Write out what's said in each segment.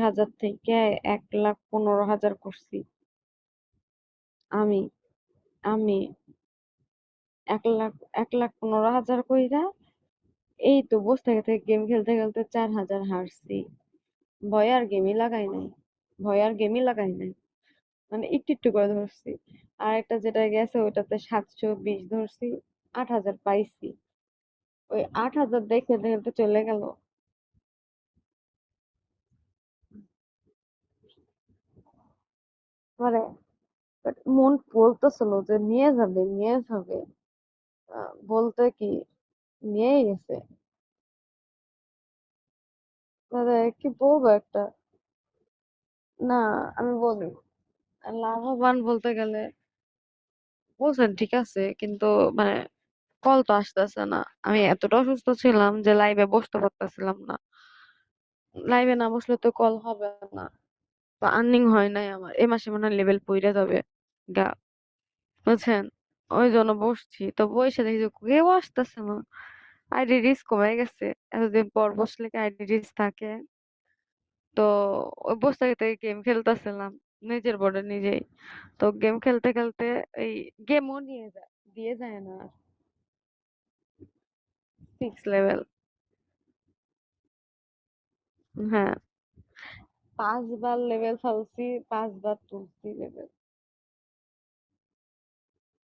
হাজার থেকে 1,15,000 করছি। আমি আমি 1,15,000 কইরা এই তো বসে থেকে থেকে গেম খেলতে খেলতে 4,000 হারছি। ভয় আর গেমই লাগাই নাই। ভয় আর গেমই লাগাই নাই। মানে একটু একটু করে ধরছি। আর একটা যেটা গেছে ওইটাতে 720 ধরছি, 8,000 পাইছি। ওই 8,000 দেখে দেখে চলে গেল। মানে মন বলতেছিল যে নিয়ে যাবে নিয়ে যাবে, বলতে কি নিয়েই গেছে। মানে কি বলবো একটা, না আমি বলি লাভবান বলতে গেলে বলছেন ঠিক আছে, কিন্তু মানে কল তো আসতেছে না। আমি এতটা অসুস্থ ছিলাম যে লাইভে বসতে পারতেছিলাম না। লাইভে না বসলে তো কল হবে না, বা আর্নিং হয় নাই আমার এই মাসে, মনে হয় লেভেল পইরা যাবে গা, বুঝছেন? ওই জন্য বসছি, তো বসে দেখি যে কেউ আসতেছে না। আইডি রিস্ক কমে গেছে। এতদিন পর বসলে কি আইডি রিস্ক থাকে? তো ওই বসে থেকে গেম খেলতেছিলাম নিজের বোর্ডে নিজেই। তো গেম খেলতে খেলতে এই গেমও দিয়ে যায় না। 6 লেভেল। হ্যাঁ, 5 বার লেভেল ফেলছি, 5 বার তুলছি লেভেল,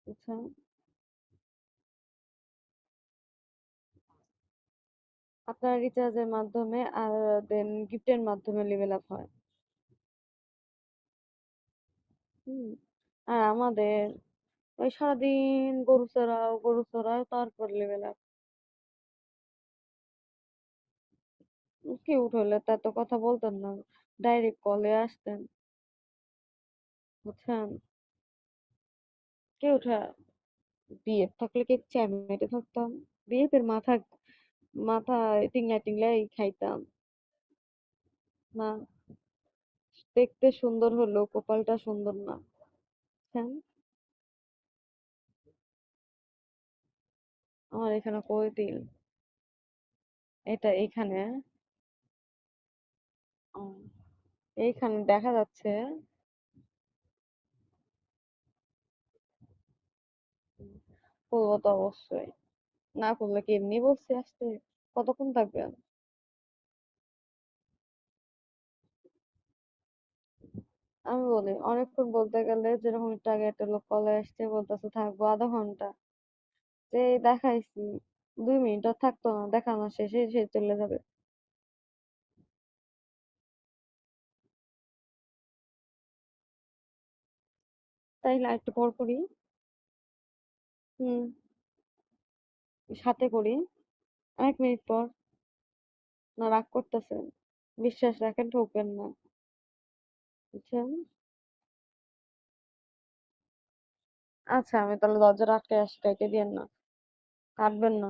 বুঝছেন? আপনার রিচার্জের মাধ্যমে আর দেন গিফটের মাধ্যমে লেভেল আপ হয়। হুম। আর আমাদের ওই সারাদিন গরু চড়াও তারপর লেভেল আপ। কিউট হলে তা তো কথা বলতেন না, ডাইরেক্ট কলে আসতেন, বুঝছেন? কিউট হ্যাঁ। বিএফ থাকলে কি চ্যামেটে থাকতাম? বিএফ এর মাথায় টিংলা টিংলাই খাইতাম না। দেখতে সুন্দর হলেও কপালটা সুন্দর না, বুঝছেন? আমার এখানে কই দিল, এটা এখানে, উম, এইখানে দেখা যাচ্ছে। করবো তো অবশ্যই, না করলে কি এমনি বলছি আসতে? কতক্ষণ থাকবেন? আমি বলি অনেকক্ষণ বলতে গেলে, যেরকম একটু আগে একটা লোক কলে আসছে বলতেছে থাকবো 0.5 ঘন্টা, যে দেখাইছি 2 মিনিটও থাকতো না, দেখানো শেষে সে চলে যাবে। তাইলে আর একটু পর করি। হুম, সাথে করি 1 মিনিট পর। না রাগ করতেছেন? বিশ্বাস রাখেন, ঠকবেন না, বুঝছেন? আচ্ছা আমি তাহলে দরজাটা আটকে আসি, কাইটে দিয়েন না, কাটবেন না।